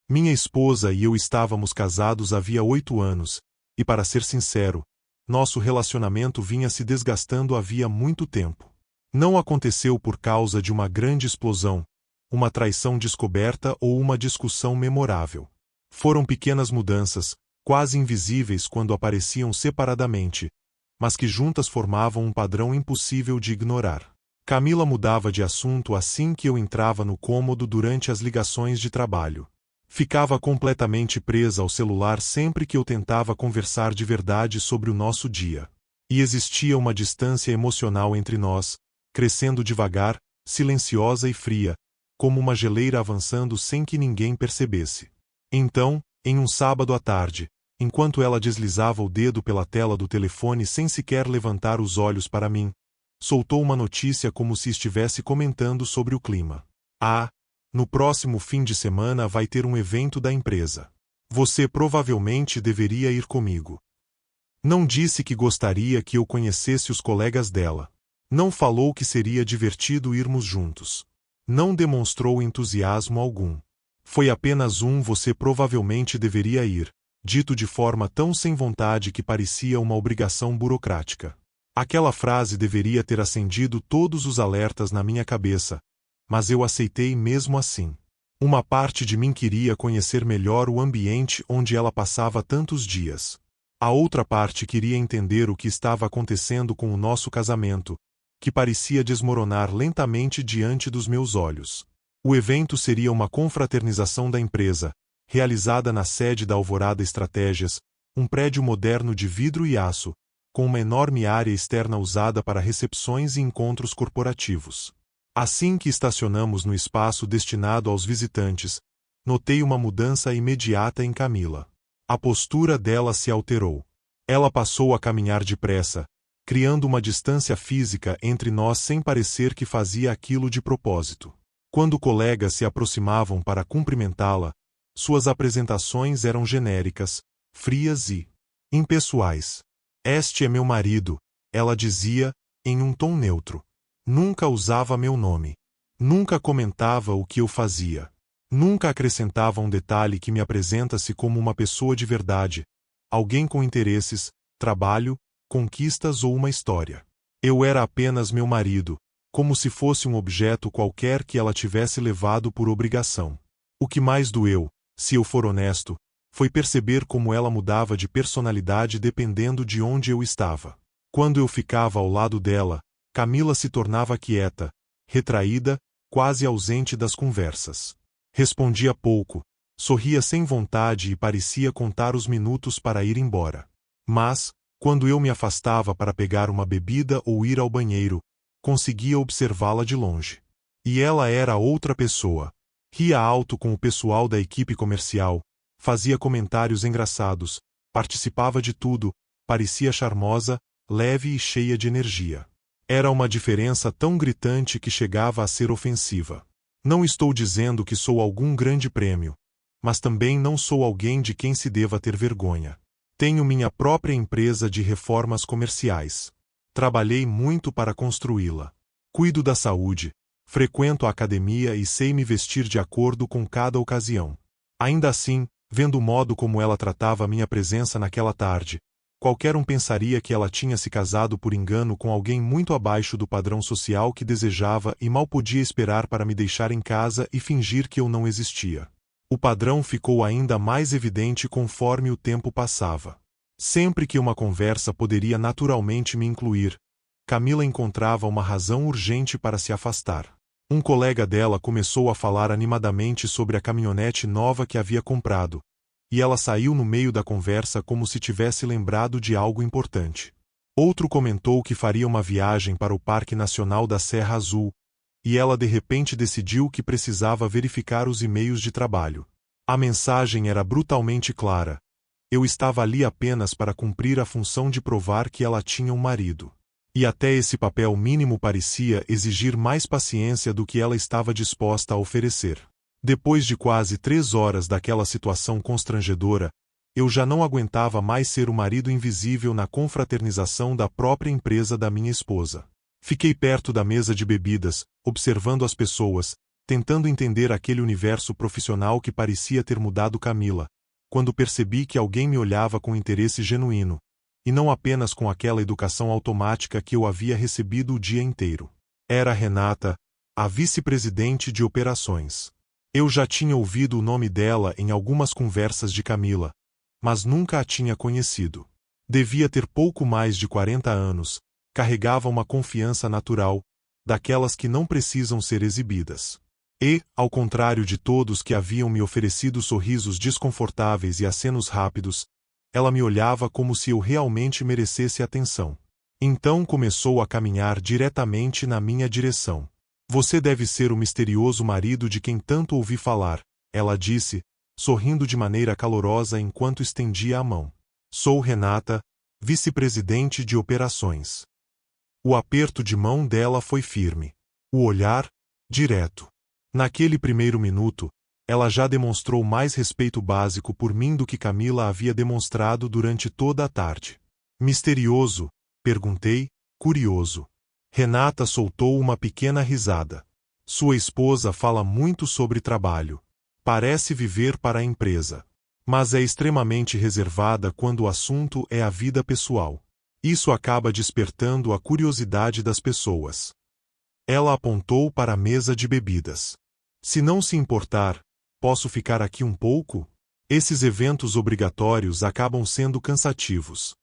Minha esposa e eu estávamos casados havia 8 anos, e para ser sincero, nosso relacionamento vinha se desgastando havia muito tempo. Não aconteceu por causa de uma grande explosão, uma traição descoberta ou uma discussão memorável. Foram pequenas mudanças, quase invisíveis quando apareciam separadamente, mas que juntas formavam um padrão impossível de ignorar. Camila mudava de assunto assim que eu entrava no cômodo durante as ligações de trabalho. Ficava completamente presa ao celular sempre que eu tentava conversar de verdade sobre o nosso dia. E existia uma distância emocional entre nós, crescendo devagar, silenciosa e fria, como uma geleira avançando sem que ninguém percebesse. Então, em um sábado à tarde, enquanto ela deslizava o dedo pela tela do telefone sem sequer levantar os olhos para mim, soltou uma notícia como se estivesse comentando sobre o clima. No próximo fim de semana vai ter um evento da empresa. Você provavelmente deveria ir comigo. Não disse que gostaria que eu conhecesse os colegas dela. Não falou que seria divertido irmos juntos. Não demonstrou entusiasmo algum. Foi apenas você provavelmente deveria ir, dito de forma tão sem vontade que parecia uma obrigação burocrática. Aquela frase deveria ter acendido todos os alertas na minha cabeça, mas eu aceitei mesmo assim. Uma parte de mim queria conhecer melhor o ambiente onde ela passava tantos dias. A outra parte queria entender o que estava acontecendo com o nosso casamento, que parecia desmoronar lentamente diante dos meus olhos. O evento seria uma confraternização da empresa, realizada na sede da Alvorada Estratégias, um prédio moderno de vidro e aço, com uma enorme área externa usada para recepções e encontros corporativos. Assim que estacionamos no espaço destinado aos visitantes, notei uma mudança imediata em Camila. A postura dela se alterou. Ela passou a caminhar depressa, criando uma distância física entre nós sem parecer que fazia aquilo de propósito. Quando colegas se aproximavam para cumprimentá-la, suas apresentações eram genéricas, frias e impessoais. Este é meu marido, ela dizia, em um tom neutro. Nunca usava meu nome. Nunca comentava o que eu fazia. Nunca acrescentava um detalhe que me apresenta-se como uma pessoa de verdade, alguém com interesses, trabalho, conquistas ou uma história. Eu era apenas meu marido, como se fosse um objeto qualquer que ela tivesse levado por obrigação. O que mais doeu, se eu for honesto, foi perceber como ela mudava de personalidade dependendo de onde eu estava. Quando eu ficava ao lado dela, Camila se tornava quieta, retraída, quase ausente das conversas. Respondia pouco, sorria sem vontade e parecia contar os minutos para ir embora. Mas, quando eu me afastava para pegar uma bebida ou ir ao banheiro, conseguia observá-la de longe. E ela era outra pessoa. Ria alto com o pessoal da equipe comercial, fazia comentários engraçados, participava de tudo, parecia charmosa, leve e cheia de energia. Era uma diferença tão gritante que chegava a ser ofensiva. Não estou dizendo que sou algum grande prêmio, mas também não sou alguém de quem se deva ter vergonha. Tenho minha própria empresa de reformas comerciais. Trabalhei muito para construí-la. Cuido da saúde, frequento a academia e sei me vestir de acordo com cada ocasião. Ainda assim, vendo o modo como ela tratava minha presença naquela tarde, qualquer um pensaria que ela tinha se casado por engano com alguém muito abaixo do padrão social que desejava e mal podia esperar para me deixar em casa e fingir que eu não existia. O padrão ficou ainda mais evidente conforme o tempo passava. Sempre que uma conversa poderia naturalmente me incluir, Camila encontrava uma razão urgente para se afastar. Um colega dela começou a falar animadamente sobre a caminhonete nova que havia comprado, e ela saiu no meio da conversa como se tivesse lembrado de algo importante. Outro comentou que faria uma viagem para o Parque Nacional da Serra Azul, e ela de repente decidiu que precisava verificar os e-mails de trabalho. A mensagem era brutalmente clara. Eu estava ali apenas para cumprir a função de provar que ela tinha um marido. E até esse papel mínimo parecia exigir mais paciência do que ela estava disposta a oferecer. Depois de quase 3 horas daquela situação constrangedora, eu já não aguentava mais ser o marido invisível na confraternização da própria empresa da minha esposa. Fiquei perto da mesa de bebidas, observando as pessoas, tentando entender aquele universo profissional que parecia ter mudado Camila, quando percebi que alguém me olhava com interesse genuíno, e não apenas com aquela educação automática que eu havia recebido o dia inteiro. Era Renata, a vice-presidente de operações. Eu já tinha ouvido o nome dela em algumas conversas de Camila, mas nunca a tinha conhecido. Devia ter pouco mais de 40 anos, carregava uma confiança natural, daquelas que não precisam ser exibidas. E, ao contrário de todos que haviam me oferecido sorrisos desconfortáveis e acenos rápidos, ela me olhava como se eu realmente merecesse atenção. Então começou a caminhar diretamente na minha direção. Você deve ser o misterioso marido de quem tanto ouvi falar, ela disse, sorrindo de maneira calorosa enquanto estendia a mão. Sou Renata, vice-presidente de operações. O aperto de mão dela foi firme. O olhar, direto. Naquele primeiro minuto, ela já demonstrou mais respeito básico por mim do que Camila havia demonstrado durante toda a tarde. Misterioso? Perguntei, curioso. Renata soltou uma pequena risada. Sua esposa fala muito sobre trabalho. Parece viver para a empresa. Mas é extremamente reservada quando o assunto é a vida pessoal. Isso acaba despertando a curiosidade das pessoas. Ela apontou para a mesa de bebidas. Se não se importar, posso ficar aqui um pouco? Esses eventos obrigatórios acabam sendo cansativos.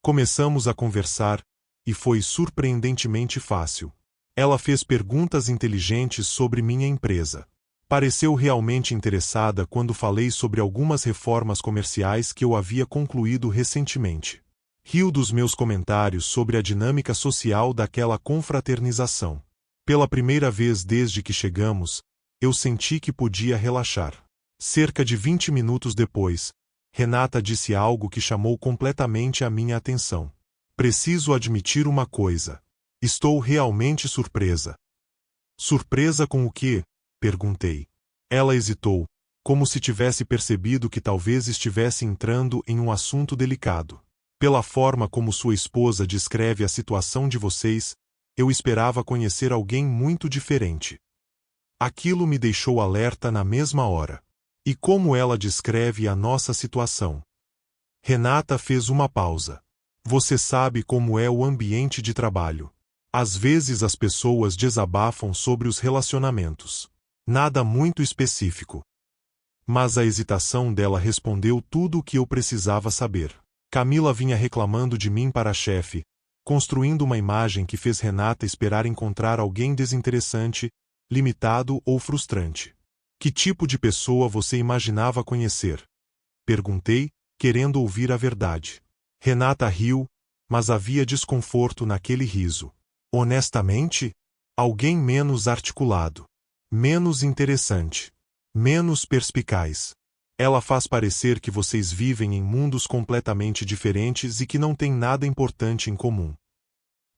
Começamos a conversar, e foi surpreendentemente fácil. Ela fez perguntas inteligentes sobre minha empresa. Pareceu realmente interessada quando falei sobre algumas reformas comerciais que eu havia concluído recentemente. Riu dos meus comentários sobre a dinâmica social daquela confraternização. Pela primeira vez desde que chegamos, eu senti que podia relaxar. Cerca de 20 minutos depois, Renata disse algo que chamou completamente a minha atenção. Preciso admitir uma coisa. Estou realmente surpresa. Surpresa com o quê? Perguntei. Ela hesitou, como se tivesse percebido que talvez estivesse entrando em um assunto delicado. Pela forma como sua esposa descreve a situação de vocês, eu esperava conhecer alguém muito diferente. Aquilo me deixou alerta na mesma hora. E como ela descreve a nossa situação? Renata fez uma pausa. Você sabe como é o ambiente de trabalho. Às vezes as pessoas desabafam sobre os relacionamentos. Nada muito específico. Mas a hesitação dela respondeu tudo o que eu precisava saber. Camila vinha reclamando de mim para a chefe, construindo uma imagem que fez Renata esperar encontrar alguém desinteressante, limitado ou frustrante. Que tipo de pessoa você imaginava conhecer? Perguntei, querendo ouvir a verdade. Renata riu, mas havia desconforto naquele riso. Honestamente, alguém menos articulado, menos interessante, menos perspicaz. Ela faz parecer que vocês vivem em mundos completamente diferentes e que não têm nada importante em comum.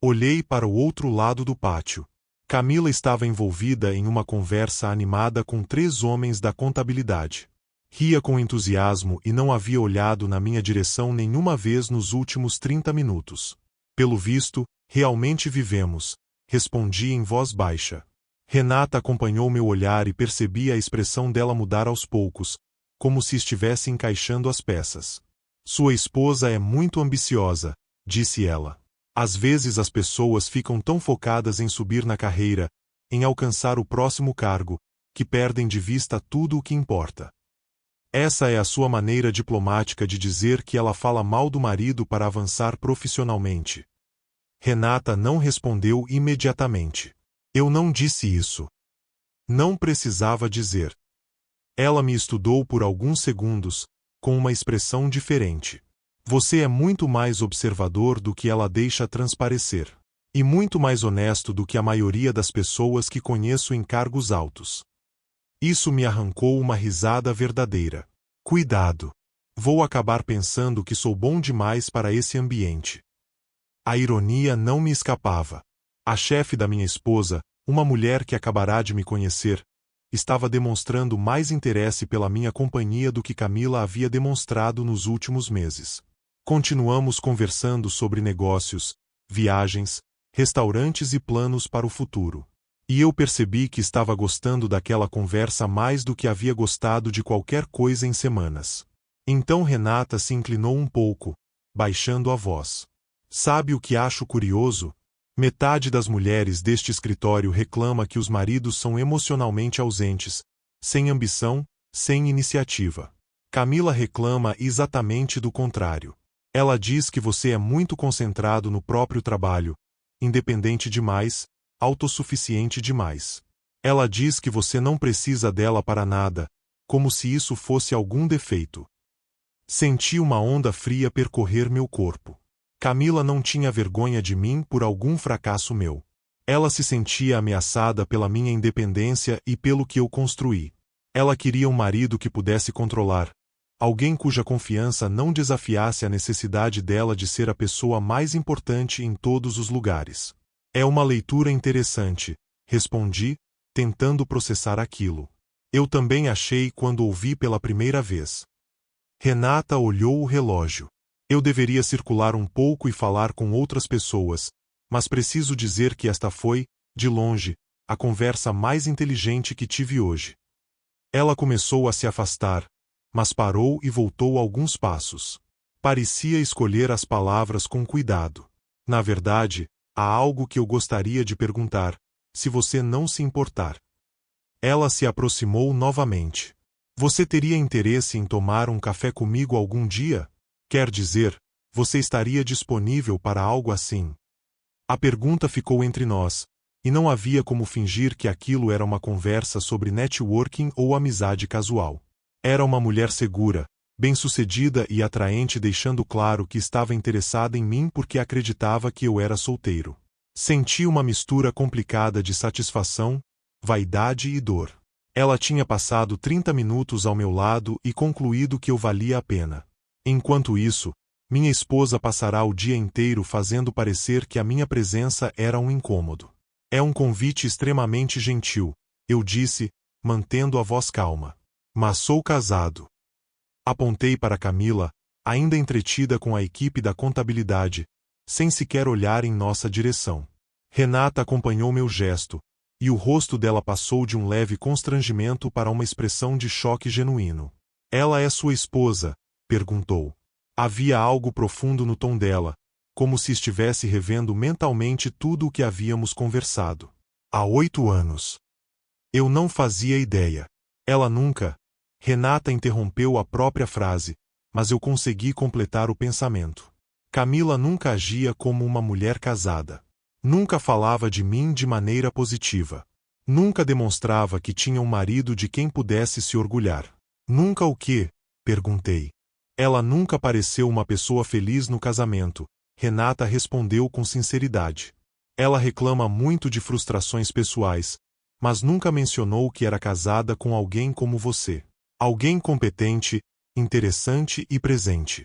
Olhei para o outro lado do pátio. Camila estava envolvida em uma conversa animada com 3 homens da contabilidade. Ria com entusiasmo e não havia olhado na minha direção nenhuma vez nos últimos 30 minutos. Pelo visto, realmente vivemos, respondi em voz baixa. Renata acompanhou meu olhar e percebi a expressão dela mudar aos poucos, como se estivesse encaixando as peças. Sua esposa é muito ambiciosa, disse ela. Às vezes as pessoas ficam tão focadas em subir na carreira, em alcançar o próximo cargo, que perdem de vista tudo o que importa. Essa é a sua maneira diplomática de dizer que ela fala mal do marido para avançar profissionalmente. Renata não respondeu imediatamente. Eu não disse isso. Não precisava dizer. Ela me estudou por alguns segundos, com uma expressão diferente. Você é muito mais observador do que ela deixa transparecer. E muito mais honesto do que a maioria das pessoas que conheço em cargos altos. Isso me arrancou uma risada verdadeira. Cuidado! Vou acabar pensando que sou bom demais para esse ambiente. A ironia não me escapava. A chefe da minha esposa, uma mulher que acabará de me conhecer, estava demonstrando mais interesse pela minha companhia do que Camila havia demonstrado nos últimos meses. Continuamos conversando sobre negócios, viagens, restaurantes e planos para o futuro. E eu percebi que estava gostando daquela conversa mais do que havia gostado de qualquer coisa em semanas. Então Renata se inclinou um pouco, baixando a voz. Sabe o que acho curioso? Metade das mulheres deste escritório reclama que os maridos são emocionalmente ausentes, sem ambição, sem iniciativa. Camila reclama exatamente do contrário. Ela diz que você é muito concentrado no próprio trabalho, independente demais, autossuficiente demais. Ela diz que você não precisa dela para nada, como se isso fosse algum defeito. Senti uma onda fria percorrer meu corpo. Camila não tinha vergonha de mim por algum fracasso meu. Ela se sentia ameaçada pela minha independência e pelo que eu construí. Ela queria um marido que pudesse controlar, alguém cuja confiança não desafiasse a necessidade dela de ser a pessoa mais importante em todos os lugares. É uma leitura interessante, respondi, tentando processar aquilo. Eu também achei quando ouvi pela primeira vez. Renata olhou o relógio. Eu deveria circular um pouco e falar com outras pessoas, mas preciso dizer que esta foi, de longe, a conversa mais inteligente que tive hoje. Ela começou a se afastar, mas parou e voltou alguns passos. Parecia escolher as palavras com cuidado. Na verdade, há algo que eu gostaria de perguntar, se você não se importar. Ela se aproximou novamente. Você teria interesse em tomar um café comigo algum dia? Quer dizer, você estaria disponível para algo assim? A pergunta ficou entre nós, e não havia como fingir que aquilo era uma conversa sobre networking ou amizade casual. Era uma mulher segura, bem-sucedida e atraente, deixando claro que estava interessada em mim porque acreditava que eu era solteiro. Senti uma mistura complicada de satisfação, vaidade e dor. Ela tinha passado 30 minutos ao meu lado e concluído que eu valia a pena. Enquanto isso, minha esposa passará o dia inteiro fazendo parecer que a minha presença era um incômodo. É um convite extremamente gentil, eu disse, mantendo a voz calma. Mas sou casado. Apontei para Camila, ainda entretida com a equipe da contabilidade, sem sequer olhar em nossa direção. Renata acompanhou meu gesto, e o rosto dela passou de um leve constrangimento para uma expressão de choque genuíno. Ela é sua esposa? Perguntou. Havia algo profundo no tom dela, como se estivesse revendo mentalmente tudo o que havíamos conversado. Há 8 anos. Eu não fazia ideia. Ela nunca... Renata interrompeu a própria frase, mas eu consegui completar o pensamento. Camila nunca agia como uma mulher casada. Nunca falava de mim de maneira positiva. Nunca demonstrava que tinha um marido de quem pudesse se orgulhar. Nunca o quê? Perguntei. Ela nunca pareceu uma pessoa feliz no casamento, Renata respondeu com sinceridade. Ela reclama muito de frustrações pessoais, mas nunca mencionou que era casada com alguém como você. Alguém competente, interessante e presente.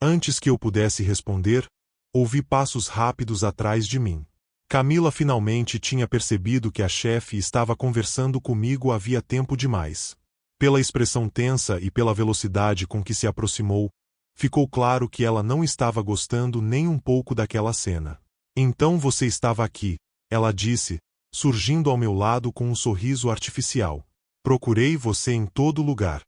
Antes que eu pudesse responder, ouvi passos rápidos atrás de mim. Camila finalmente tinha percebido que a chefe estava conversando comigo havia tempo demais. Pela expressão tensa e pela velocidade com que se aproximou, ficou claro que ela não estava gostando nem um pouco daquela cena. Então você estava aqui, ela disse, surgindo ao meu lado com um sorriso artificial. Procurei você em todo lugar.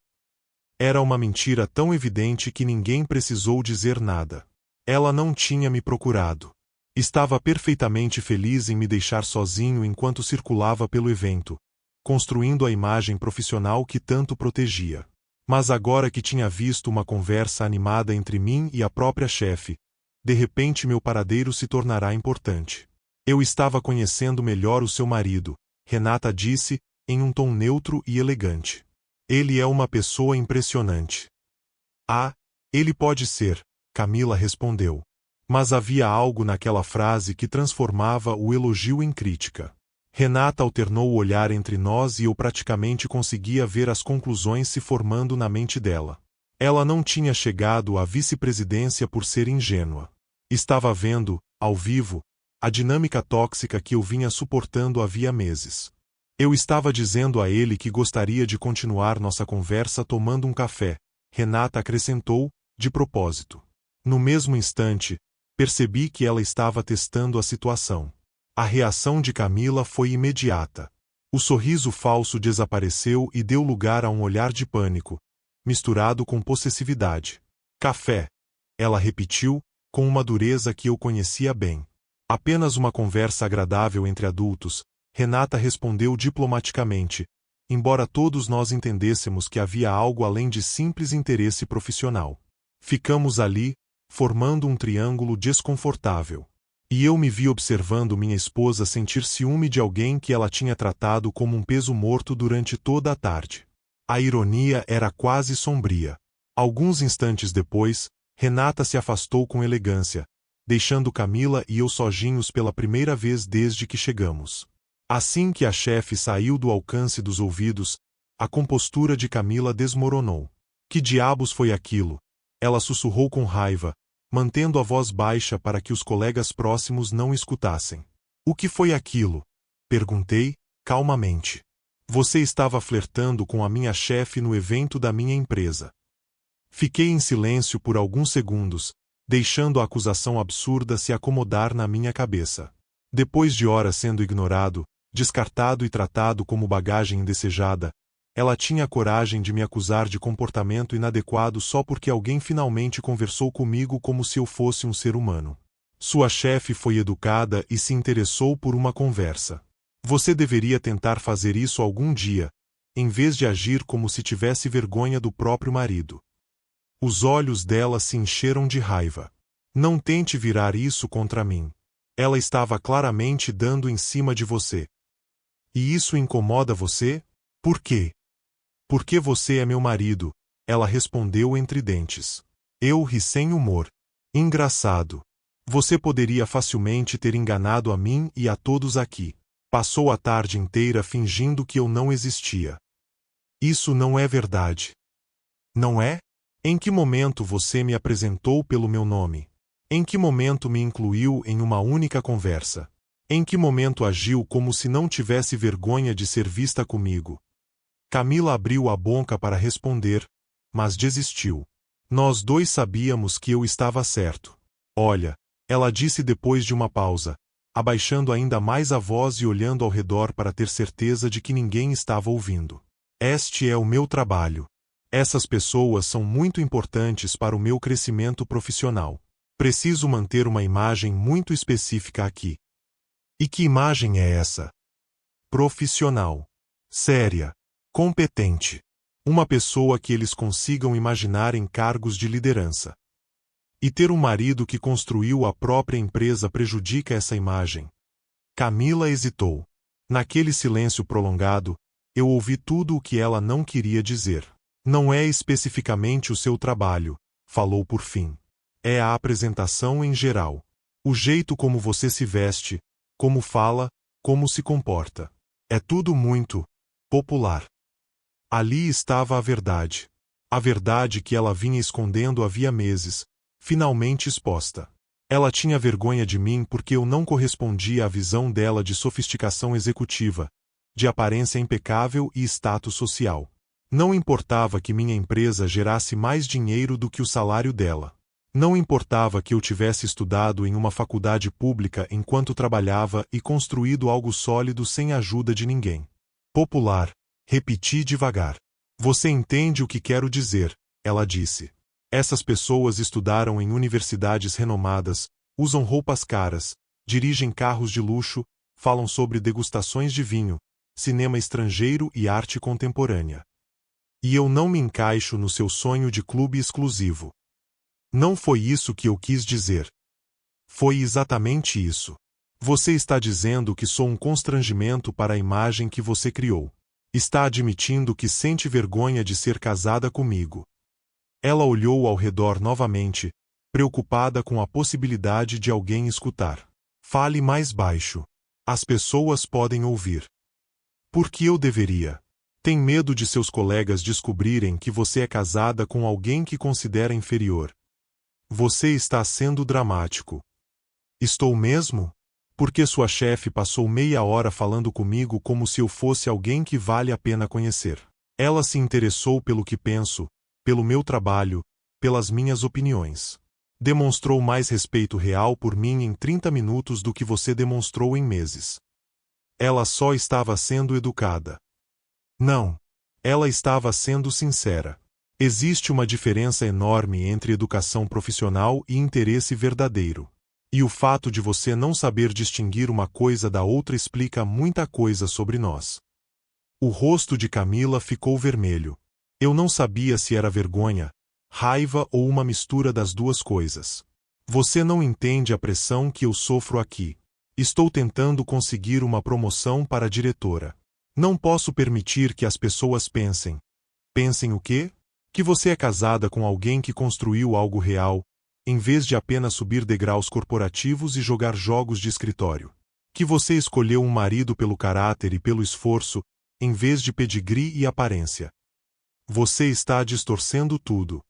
Era uma mentira tão evidente que ninguém precisou dizer nada. Ela não tinha me procurado. Estava perfeitamente feliz em me deixar sozinho enquanto circulava pelo evento, construindo a imagem profissional que tanto protegia. Mas agora que tinha visto uma conversa animada entre mim e a própria chefe, de repente meu paradeiro se tornará importante. Eu estava conhecendo melhor o seu marido, Renata disse, em um tom neutro e elegante. Ele é uma pessoa impressionante. Ah, ele pode ser, Camila respondeu. Mas havia algo naquela frase que transformava o elogio em crítica. Renata alternou o olhar entre nós e eu praticamente conseguia ver as conclusões se formando na mente dela. Ela não tinha chegado à vice-presidência por ser ingênua. Estava vendo, ao vivo, a dinâmica tóxica que eu vinha suportando havia meses. Eu estava dizendo a ele que gostaria de continuar nossa conversa tomando um café, Renata acrescentou, de propósito. No mesmo instante, percebi que ela estava testando a situação. A reação de Camila foi imediata. O sorriso falso desapareceu e deu lugar a um olhar de pânico, misturado com possessividade. Café, ela repetiu, com uma dureza que eu conhecia bem. Apenas uma conversa agradável entre adultos, Renata respondeu diplomaticamente, embora todos nós entendêssemos que havia algo além de simples interesse profissional. Ficamos ali, formando um triângulo desconfortável. E eu me vi observando minha esposa sentir ciúme de alguém que ela tinha tratado como um peso morto durante toda a tarde. A ironia era quase sombria. Alguns instantes depois, Renata se afastou com elegância, deixando Camila e eu sozinhos pela primeira vez desde que chegamos. Assim que a chefe saiu do alcance dos ouvidos, a compostura de Camila desmoronou. Que diabos foi aquilo? Ela sussurrou com raiva, mantendo a voz baixa para que os colegas próximos não escutassem. O que foi aquilo? Perguntei, calmamente. Você estava flertando com a minha chefe no evento da minha empresa. Fiquei em silêncio por alguns segundos, deixando a acusação absurda se acomodar na minha cabeça. Depois de horas sendo ignorado, descartado e tratado como bagagem indesejada, ela tinha a coragem de me acusar de comportamento inadequado só porque alguém finalmente conversou comigo como se eu fosse um ser humano. Sua chefe foi educada e se interessou por uma conversa. Você deveria tentar fazer isso algum dia, em vez de agir como se tivesse vergonha do próprio marido. Os olhos dela se encheram de raiva. Não tente virar isso contra mim. Ela estava claramente dando em cima de você. E isso incomoda você? Por quê? Porque você é meu marido, ela respondeu entre dentes. Eu ri sem humor. Engraçado. Você poderia facilmente ter enganado a mim e a todos aqui. Passou a tarde inteira fingindo que eu não existia. Isso não é verdade. Não é? Em que momento você me apresentou pelo meu nome? Em que momento me incluiu em uma única conversa? Em que momento agiu como se não tivesse vergonha de ser vista comigo? Camila abriu a boca para responder, mas desistiu. Nós dois sabíamos que eu estava certo. Olha, ela disse depois de uma pausa, abaixando ainda mais a voz e olhando ao redor para ter certeza de que ninguém estava ouvindo. Este é o meu trabalho. Essas pessoas são muito importantes para o meu crescimento profissional. Preciso manter uma imagem muito específica aqui. E que imagem é essa? Profissional. Séria. Competente. Uma pessoa que eles consigam imaginar em cargos de liderança. E ter um marido que construiu a própria empresa prejudica essa imagem. Camila hesitou. Naquele silêncio prolongado, eu ouvi tudo o que ela não queria dizer. Não é especificamente o seu trabalho, falou por fim. É a apresentação em geral. O jeito como você se veste, como fala, como se comporta. É tudo muito popular. Ali estava a verdade. A verdade que ela vinha escondendo havia meses, finalmente exposta. Ela tinha vergonha de mim porque eu não correspondia à visão dela de sofisticação executiva, de aparência impecável e status social. Não importava que minha empresa gerasse mais dinheiro do que o salário dela. Não importava que eu tivesse estudado em uma faculdade pública enquanto trabalhava e construído algo sólido sem a ajuda de ninguém. Popular, repeti devagar. Você entende o que quero dizer, ela disse. Essas pessoas estudaram em universidades renomadas, usam roupas caras, dirigem carros de luxo, falam sobre degustações de vinho, cinema estrangeiro e arte contemporânea. E eu não me encaixo no seu sonho de clube exclusivo. Não foi isso que eu quis dizer. Foi exatamente isso. Você está dizendo que sou um constrangimento para a imagem que você criou. Está admitindo que sente vergonha de ser casada comigo. Ela olhou ao redor novamente, preocupada com a possibilidade de alguém escutar. Fale mais baixo. As pessoas podem ouvir. Por que eu deveria? Tem medo de seus colegas descobrirem que você é casada com alguém que considera inferior. Você está sendo dramático. Estou mesmo? Porque sua chefe passou meia hora falando comigo como se eu fosse alguém que vale a pena conhecer. Ela se interessou pelo que penso, pelo meu trabalho, pelas minhas opiniões. Demonstrou mais respeito real por mim em 30 minutos do que você demonstrou em meses. Ela só estava sendo educada. Não. Ela estava sendo sincera. Existe uma diferença enorme entre educação profissional e interesse verdadeiro. E o fato de você não saber distinguir uma coisa da outra explica muita coisa sobre nós. O rosto de Camila ficou vermelho. Eu não sabia se era vergonha, raiva ou uma mistura das duas coisas. Você não entende a pressão que eu sofro aqui. Estou tentando conseguir uma promoção para diretora. Não posso permitir que as pessoas pensem. Pensem o quê? Que você é casada com alguém que construiu algo real, em vez de apenas subir degraus corporativos e jogar jogos de escritório. Que você escolheu um marido pelo caráter e pelo esforço, em vez de pedigree e aparência. Você está distorcendo tudo.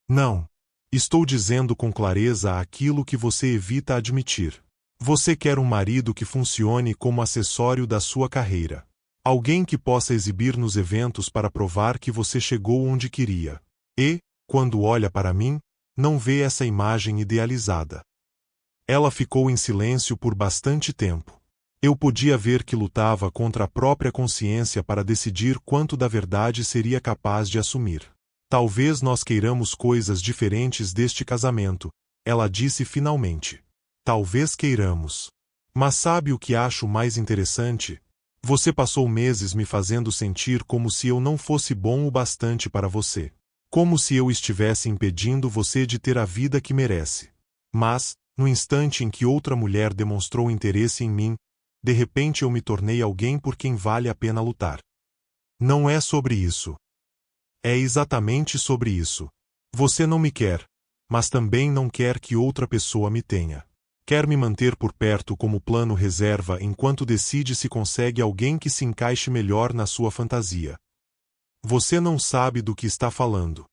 Não. Estou dizendo com clareza aquilo que você evita admitir. Você quer um marido que funcione como acessório da sua carreira. Alguém que possa exibir nos eventos para provar que você chegou onde queria. E, quando olha para mim, não vê essa imagem idealizada. Ela ficou em silêncio por bastante tempo. Eu podia ver que lutava contra a própria consciência para decidir quanto da verdade seria capaz de assumir. Talvez nós queiramos coisas diferentes deste casamento, ela disse finalmente. Talvez queiramos. Mas sabe o que acho mais interessante? Você passou meses me fazendo sentir como se eu não fosse bom o bastante para você. Como se eu estivesse impedindo você de ter a vida que merece. Mas, no instante em que outra mulher demonstrou interesse em mim, de repente eu me tornei alguém por quem vale a pena lutar. Não é sobre isso. É exatamente sobre isso. Você não me quer, mas também não quer que outra pessoa me tenha. Quer me manter por perto como plano reserva enquanto decide se consegue alguém que se encaixe melhor na sua fantasia. Você não sabe do que está falando.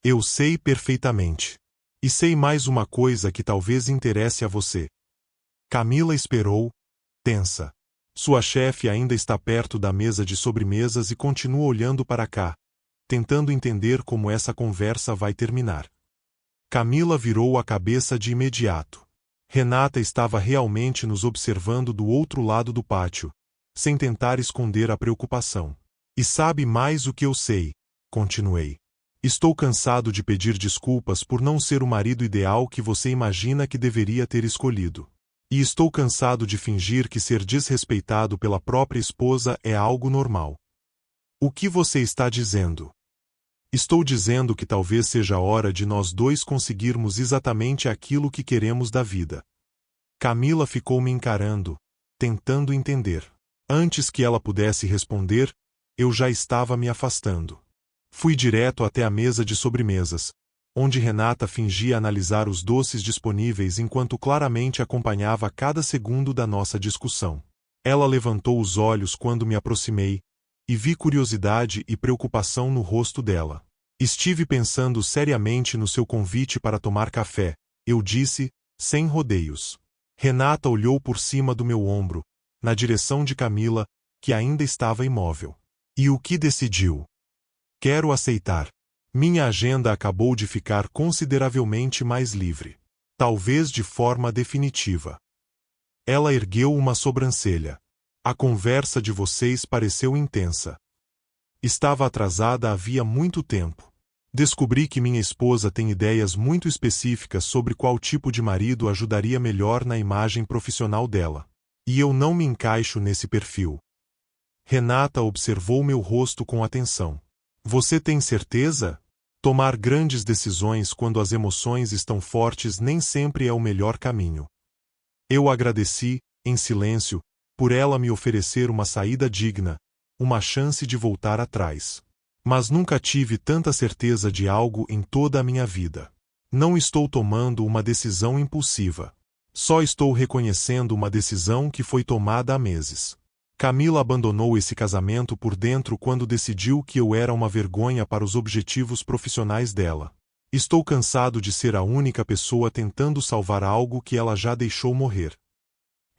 Eu sei perfeitamente. E sei mais uma coisa que talvez interesse a você. Camila esperou, tensa. Sua chefe ainda está perto da mesa de sobremesas e continua olhando para cá, tentando entender como essa conversa vai terminar. Camila virou a cabeça de imediato. Renata estava realmente nos observando do outro lado do pátio, sem tentar esconder a preocupação. E sabe mais o que eu sei, continuei. Estou cansado de pedir desculpas por não ser o marido ideal que você imagina que deveria ter escolhido. E estou cansado de fingir que ser desrespeitado pela própria esposa é algo normal. O que você está dizendo? Estou dizendo que talvez seja a hora de nós dois conseguirmos exatamente aquilo que queremos da vida. Camila ficou me encarando, tentando entender. Antes que ela pudesse responder, eu já estava me afastando. Fui direto até a mesa de sobremesas, onde Renata fingia analisar os doces disponíveis enquanto claramente acompanhava cada segundo da nossa discussão. Ela levantou os olhos quando me aproximei, e vi curiosidade e preocupação no rosto dela. Estive pensando seriamente no seu convite para tomar café, eu disse, sem rodeios. Renata olhou por cima do meu ombro, na direção de Camila, que ainda estava imóvel. E o que decidiu? Quero aceitar. Minha agenda acabou de ficar consideravelmente mais livre. Talvez de forma definitiva. Ela ergueu uma sobrancelha. A conversa de vocês pareceu intensa. Estava atrasada havia muito tempo. Descobri que minha esposa tem ideias muito específicas sobre qual tipo de marido ajudaria melhor na imagem profissional dela. E eu não me encaixo nesse perfil. Renata observou meu rosto com atenção. Você tem certeza? Tomar grandes decisões quando as emoções estão fortes nem sempre é o melhor caminho. Eu agradeci, em silêncio, por ela me oferecer uma saída digna, uma chance de voltar atrás. Mas nunca tive tanta certeza de algo em toda a minha vida. Não estou tomando uma decisão impulsiva. Só estou reconhecendo uma decisão que foi tomada há meses. Camila abandonou esse casamento por dentro quando decidiu que eu era uma vergonha para os objetivos profissionais dela. Estou cansado de ser a única pessoa tentando salvar algo que ela já deixou morrer.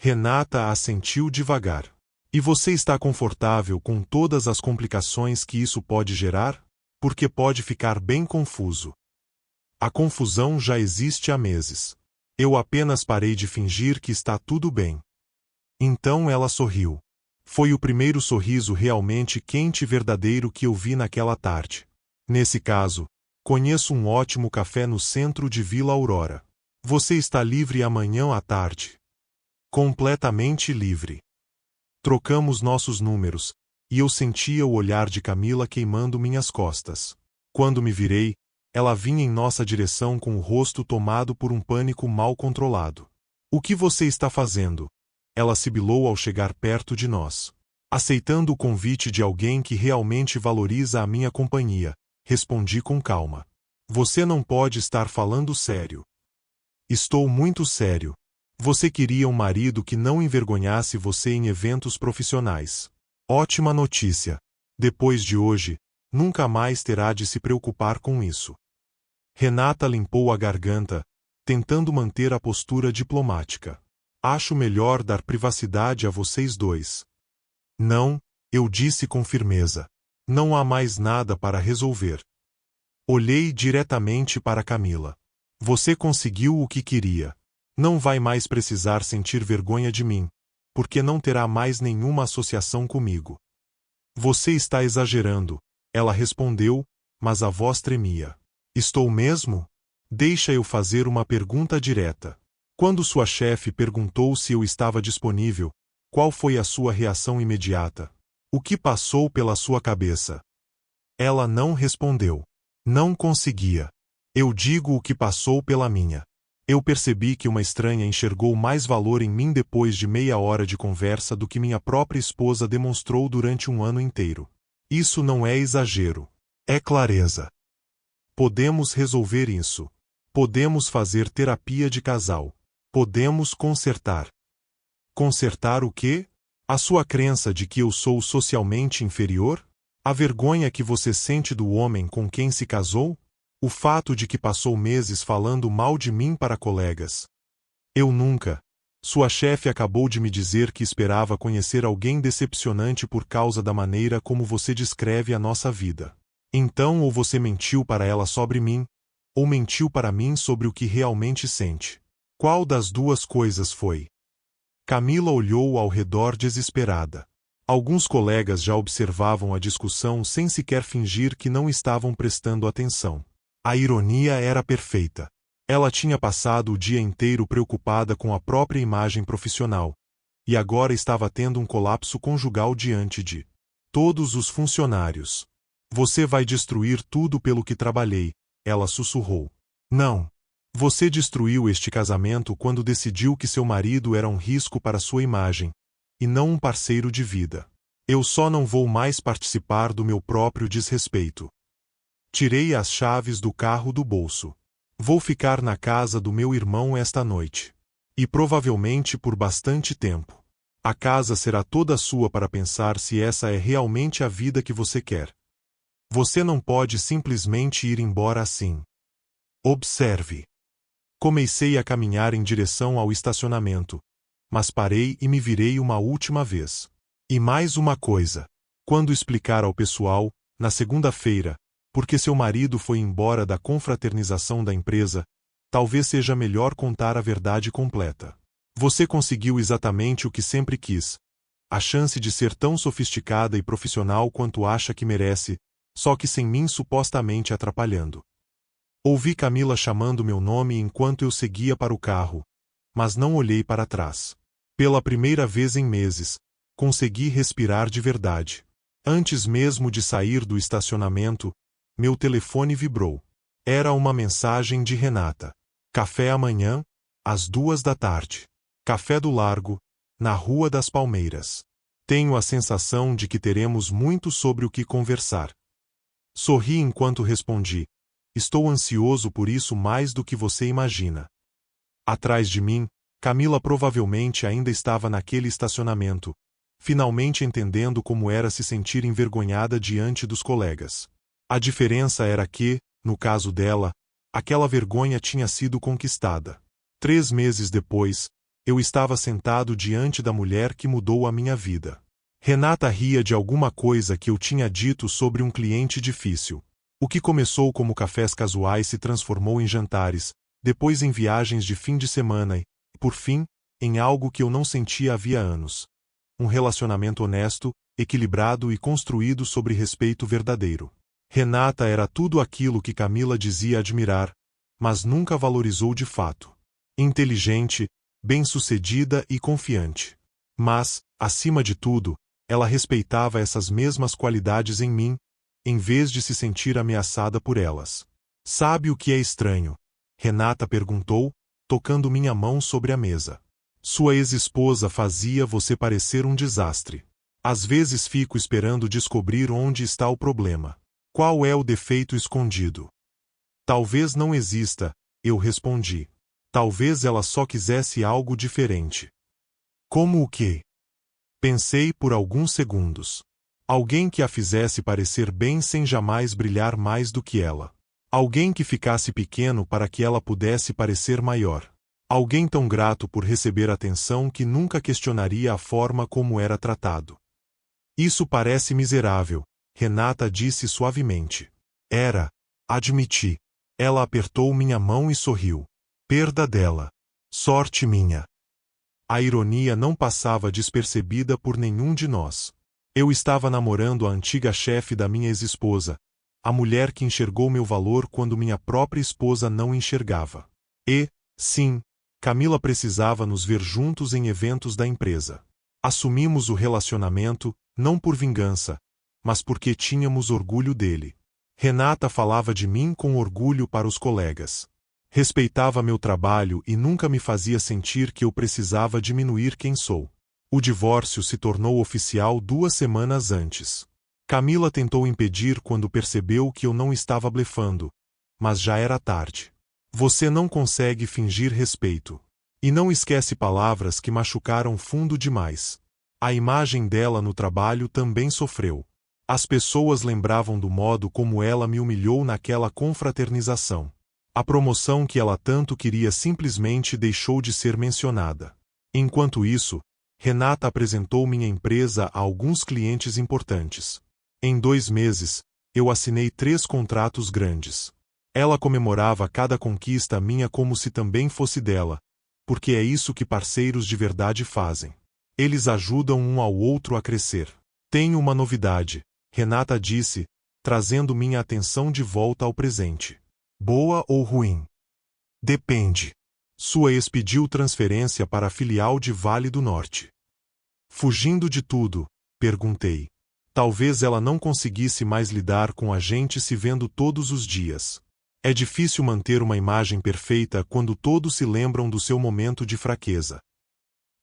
Renata assentiu devagar. E você está confortável com todas as complicações que isso pode gerar? Porque pode ficar bem confuso. A confusão já existe há meses. Eu apenas parei de fingir que está tudo bem. Então ela sorriu. Foi o primeiro sorriso realmente quente e verdadeiro que eu vi naquela tarde. Nesse caso, conheço um ótimo café no centro de Vila Aurora. Você está livre amanhã à tarde? Completamente livre. Trocamos nossos números, e eu sentia o olhar de Camila queimando minhas costas. Quando me virei, ela vinha em nossa direção com o rosto tomado por um pânico mal controlado. O que você está fazendo? Ela sibilou ao chegar perto de nós. Aceitando o convite de alguém que realmente valoriza a minha companhia, respondi com calma. Você não pode estar falando sério. Estou muito sério. Você queria um marido que não envergonhasse você em eventos profissionais. Ótima notícia. Depois de hoje, nunca mais terá de se preocupar com isso. Renata limpou a garganta, tentando manter a postura diplomática. Acho melhor dar privacidade a vocês dois. Não, eu disse com firmeza. Não há mais nada para resolver. Olhei diretamente para Camila. Você conseguiu o que queria. Não vai mais precisar sentir vergonha de mim, porque não terá mais nenhuma associação comigo. Você está exagerando, ela respondeu, mas a voz tremia. Estou mesmo? Deixa eu fazer uma pergunta direta. Quando sua chefe perguntou se eu estava disponível, qual foi a sua reação imediata? O que passou pela sua cabeça? Ela não respondeu. Não conseguia. Eu digo o que passou pela minha. Eu percebi que uma estranha enxergou mais valor em mim depois de meia hora de conversa do que minha própria esposa demonstrou durante um ano inteiro. Isso não é exagero. É clareza. Podemos resolver isso. Podemos fazer terapia de casal. Podemos consertar. Consertar o quê? A sua crença de que eu sou socialmente inferior? A vergonha que você sente do homem com quem se casou? O fato de que passou meses falando mal de mim para colegas? Eu nunca. Sua chefe acabou de me dizer que esperava conhecer alguém decepcionante por causa da maneira como você descreve a nossa vida. Então ou você mentiu para ela sobre mim, ou mentiu para mim sobre o que realmente sente. Qual das duas coisas foi? Camila olhou ao redor desesperada. Alguns colegas já observavam a discussão sem sequer fingir que não estavam prestando atenção. A ironia era perfeita. Ela tinha passado o dia inteiro preocupada com a própria imagem profissional, e agora estava tendo um colapso conjugal diante de todos os funcionários. Você vai destruir tudo pelo que trabalhei, ela sussurrou. Não. Você destruiu este casamento quando decidiu que seu marido era um risco para sua imagem, e não um parceiro de vida. Eu só não vou mais participar do meu próprio desrespeito. Tirei as chaves do carro do bolso. Vou ficar na casa do meu irmão esta noite. E provavelmente por bastante tempo. A casa será toda sua para pensar se essa é realmente a vida que você quer. Você não pode simplesmente ir embora assim. Observe. Comecei a caminhar em direção ao estacionamento, mas parei e me virei uma última vez. E mais uma coisa. Quando explicar ao pessoal, na segunda-feira, porque seu marido foi embora da confraternização da empresa, talvez seja melhor contar a verdade completa. Você conseguiu exatamente o que sempre quis. A chance de ser tão sofisticada e profissional quanto acha que merece, só que sem mim supostamente atrapalhando. Ouvi Camila chamando meu nome enquanto eu seguia para o carro, mas não olhei para trás. Pela primeira vez em meses, consegui respirar de verdade. Antes mesmo de sair do estacionamento, meu telefone vibrou. Era uma mensagem de Renata. Café amanhã, às 14h. Café do Largo, na Rua das Palmeiras. Tenho a sensação de que teremos muito sobre o que conversar. Sorri enquanto respondi. Estou ansioso por isso mais do que você imagina. Atrás de mim, Camila provavelmente ainda estava naquele estacionamento, finalmente entendendo como era se sentir envergonhada diante dos colegas. A diferença era que, no caso dela, aquela vergonha tinha sido conquistada. 3 meses depois, eu estava sentado diante da mulher que mudou a minha vida. Renata ria de alguma coisa que eu tinha dito sobre um cliente difícil. O que começou como cafés casuais se transformou em jantares, depois em viagens de fim de semana e, por fim, em algo que eu não sentia havia anos. Um relacionamento honesto, equilibrado e construído sobre respeito verdadeiro. Renata era tudo aquilo que Camila dizia admirar, mas nunca valorizou de fato. Inteligente, bem-sucedida e confiante. Mas, acima de tudo, ela respeitava essas mesmas qualidades em mim, em vez de se sentir ameaçada por elas. Sabe o que é estranho? Renata perguntou, tocando minha mão sobre a mesa. Sua ex-esposa fazia você parecer um desastre. Às vezes fico esperando descobrir onde está o problema. Qual é o defeito escondido? Talvez não exista, eu respondi. Talvez ela só quisesse algo diferente. Como o quê? Pensei por alguns segundos. Alguém que a fizesse parecer bem sem jamais brilhar mais do que ela. Alguém que ficasse pequeno para que ela pudesse parecer maior. Alguém tão grato por receber atenção que nunca questionaria a forma como era tratado. Isso parece miserável, Renata disse suavemente. Era, admiti. Ela apertou minha mão e sorriu. Perda dela. Sorte minha. A ironia não passava despercebida por nenhum de nós. Eu estava namorando a antiga chefe da minha ex-esposa, a mulher que enxergou meu valor quando minha própria esposa não enxergava. E, sim, Camila precisava nos ver juntos em eventos da empresa. Assumimos o relacionamento, não por vingança, mas porque tínhamos orgulho dele. Renata falava de mim com orgulho para os colegas. Respeitava meu trabalho e nunca me fazia sentir que eu precisava diminuir quem sou. O divórcio se tornou oficial 2 semanas antes. Camila tentou impedir quando percebeu que eu não estava blefando, mas já era tarde. Você não consegue fingir respeito. E não esquece palavras que machucaram fundo demais. A imagem dela no trabalho também sofreu. As pessoas lembravam do modo como ela me humilhou naquela confraternização. A promoção que ela tanto queria simplesmente deixou de ser mencionada. Enquanto isso, Renata apresentou minha empresa a alguns clientes importantes. Em 2 meses, eu assinei 3 contratos grandes. Ela comemorava cada conquista minha como se também fosse dela, porque é isso que parceiros de verdade fazem. Eles ajudam um ao outro a crescer. Tenho uma novidade, Renata disse, trazendo minha atenção de volta ao presente. Boa ou ruim? Depende. Sua ex pediu transferência para a filial de Vale do Norte. Fugindo de tudo, perguntei. Talvez ela não conseguisse mais lidar com a gente se vendo todos os dias. É difícil manter uma imagem perfeita quando todos se lembram do seu momento de fraqueza.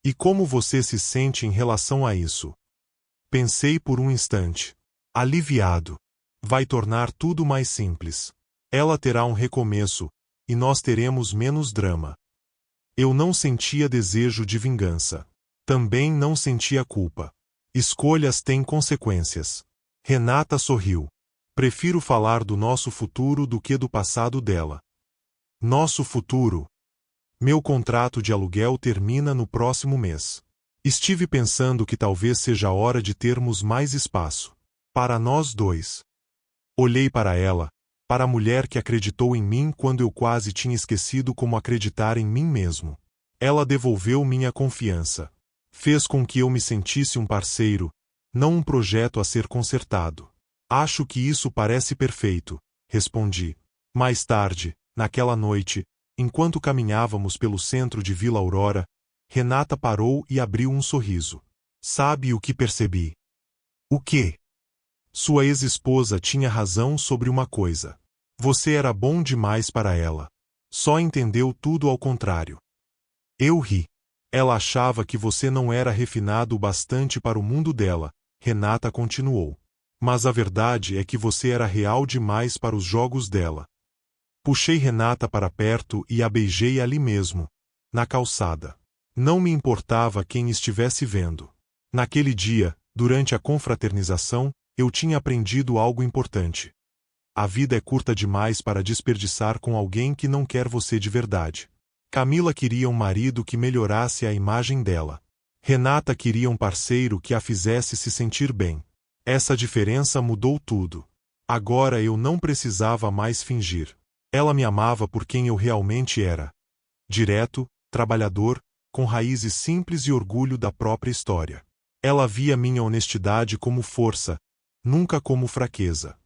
E como você se sente em relação a isso? Pensei por um instante. Aliviado. Vai tornar tudo mais simples. Ela terá um recomeço, e nós teremos menos drama. Eu não sentia desejo de vingança. Também não sentia culpa. Escolhas têm consequências. Renata sorriu. Prefiro falar do nosso futuro do que do passado dela. Nosso futuro. Meu contrato de aluguel termina no próximo mês. Estive pensando que talvez seja a hora de termos mais espaço. Para nós dois. Olhei para ela, para a mulher que acreditou em mim quando eu quase tinha esquecido como acreditar em mim mesmo. Ela devolveu minha confiança. Fez com que eu me sentisse um parceiro, não um projeto a ser consertado. Acho que isso parece perfeito, respondi. Mais tarde, naquela noite, enquanto caminhávamos pelo centro de Vila Aurora, Renata parou e abriu um sorriso. Sabe o que percebi? O quê? Sua ex-esposa tinha razão sobre uma coisa. Você era bom demais para ela. Só entendeu tudo ao contrário. Eu ri. Ela achava que você não era refinado o bastante para o mundo dela, Renata continuou. Mas a verdade é que você era real demais para os jogos dela. Puxei Renata para perto e a beijei ali mesmo, na calçada. Não me importava quem estivesse vendo. Naquele dia, durante a confraternização, eu tinha aprendido algo importante. A vida é curta demais para desperdiçar com alguém que não quer você de verdade. Camila queria um marido que melhorasse a imagem dela. Renata queria um parceiro que a fizesse se sentir bem. Essa diferença mudou tudo. Agora eu não precisava mais fingir. Ela me amava por quem eu realmente era. Direto, trabalhador, com raízes simples e orgulho da própria história. Ela via minha honestidade como força, nunca como fraqueza.